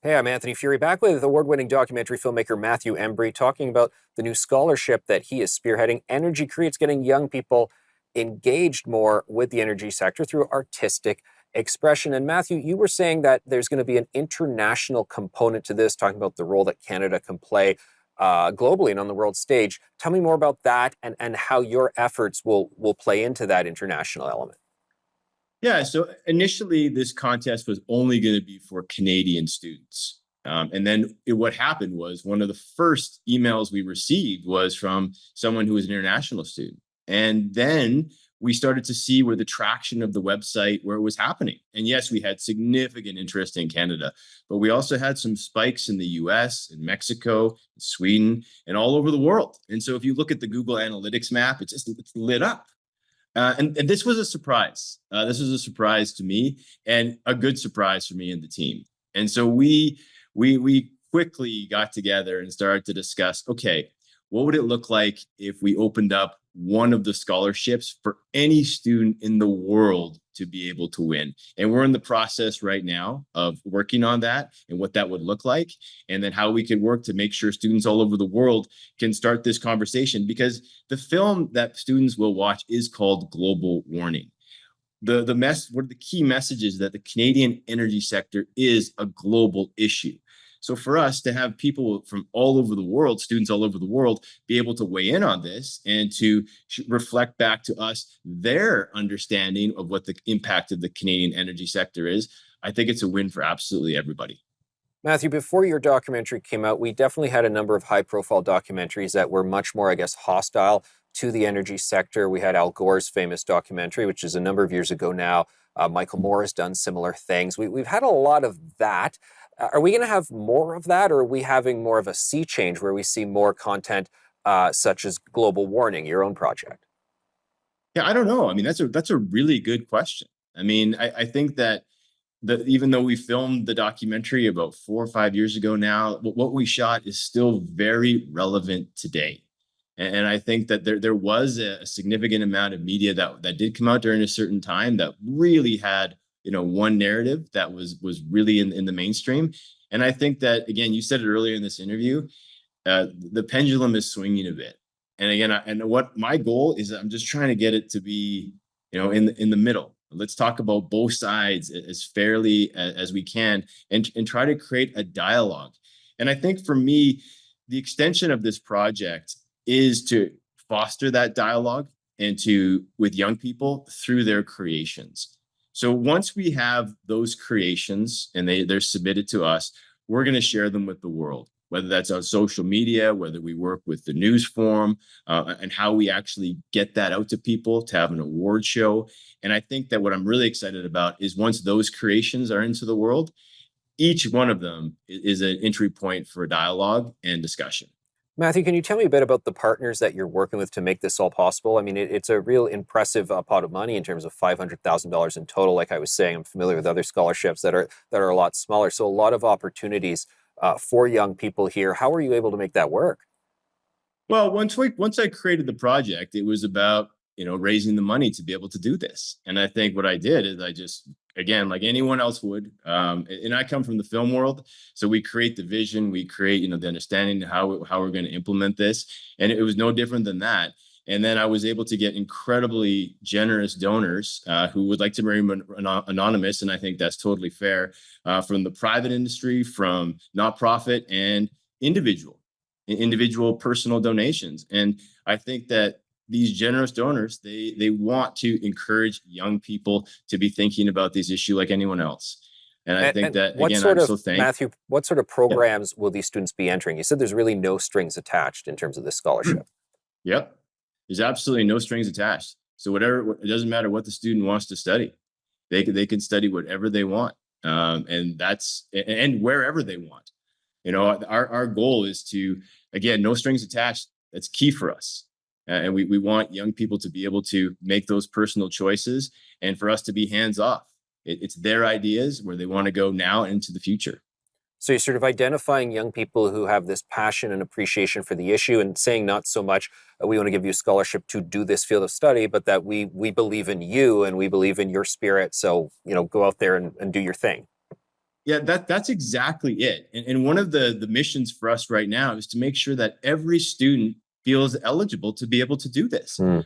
Hey, I'm Anthony Furey, back with award-winning documentary filmmaker Matthew Embry, talking about the new scholarship that he is spearheading. Energy Creates, getting young people engaged more with the energy sector through artistic expression. And Matthew, you were saying that there's going to be an international component to this, talking about the role that Canada can play globally and on the world stage. Tell me more about that and how your efforts will play into that international element. Yeah, so initially this contest was only going to be for Canadian students. What happened was one of the first emails we received was from someone who was an international student. And then we started to see where the traction of the website, where it was happening. And yes, we had significant interest in Canada, but we also had some spikes in the US, in Mexico, Sweden, and all over the world. And so if you look at the Google Analytics map, it's lit up. And this was a surprise. This was a surprise to me, and a good surprise for me and the team. And so we quickly got together and started to discuss, okay, what would it look like if we opened up one of the scholarships for any student in the world to be able to win? And we're in the process right now of working on that and what that would look like, and then how we could work to make sure students all over the world can start this conversation, because the film that students will watch is called Global Warning. One of the key messages that the Canadian energy sector is a global issue. So for us to have people from all over the world, students all over the world, be able to weigh in on this and to reflect back to us their understanding of what the impact of the Canadian energy sector is, I think it's a win for absolutely everybody. Matthew, before your documentary came out, we definitely had a number of high-profile documentaries that were much more, I guess, hostile to the energy sector. We had Al Gore's famous documentary, which is a number of years ago now. Michael Moore has done similar things. We've had a lot of that. Are we going to have more of that, or are we having more of a sea change where we see more content such as Global Warning, your own project? Yeah, I don't know. I mean, that's a really good question. I mean, I think that even though we filmed the documentary about 4 or 5 years ago now, what we shot is still very relevant today. And I think that there was a significant amount of media that did come out during a certain time that really had, one narrative that was really in the mainstream. And I think that, again, you said it earlier in this interview, the pendulum is swinging a bit. And again, and what my goal is, I'm just trying to get it to be, in the middle. Let's talk about both sides as fairly as we can, and try to create a dialogue. And I think for me, the extension of this project is to foster that dialogue and to with young people through their creations. So once we have those creations and they're submitted to us, we're going to share them with the world, whether that's on social media, whether we work with the news forum, and how we actually get that out to people to have an award show. And I think that what I'm really excited about is once those creations are into the world, each one of them is an entry point for dialogue and discussion. Matthew, can you tell me a bit about the partners that you're working with to make this all possible? I mean, it's a real impressive pot of money in terms of $500,000 in total. Like I was saying, I'm familiar with other scholarships that are a lot smaller. So a lot of opportunities for young people here. How are you able to make that work? Well, once I created the project, it was about raising the money to be able to do this. And I think what I did is I just, again, like anyone else would, and I come from the film world, so we create the vision, we create the understanding how we're going to implement this, and it was no different than that. And then I was able to get incredibly generous donors who would like to remain anonymous, and I think that's totally fair, from the private industry, from nonprofit, and individual personal donations. And I think that these generous donors, they want to encourage young people to be thinking about this issue like anyone else. And I think And that, what again, sort I'm of, so thankful. Matthew, what sort of Yeah. programs will these students be entering? You said there's really no strings attached in terms of this scholarship. Yep. There's absolutely no strings attached. So it doesn't matter what the student wants to study. They can study whatever they want. And wherever they want. Our goal is to, again, no strings attached. That's key for us. And we want young people to be able to make those personal choices, and for us to be hands off. It's their ideas where they want to go now and into the future. So you're sort of identifying young people who have this passion and appreciation for the issue and saying not so much, we want to give you a scholarship to do this field of study, but that we believe in you and we believe in your spirit. So, go out there and do your thing. Yeah, that's exactly it. And one of the missions for us right now is to make sure that every student feels eligible to be able to do this. Hmm.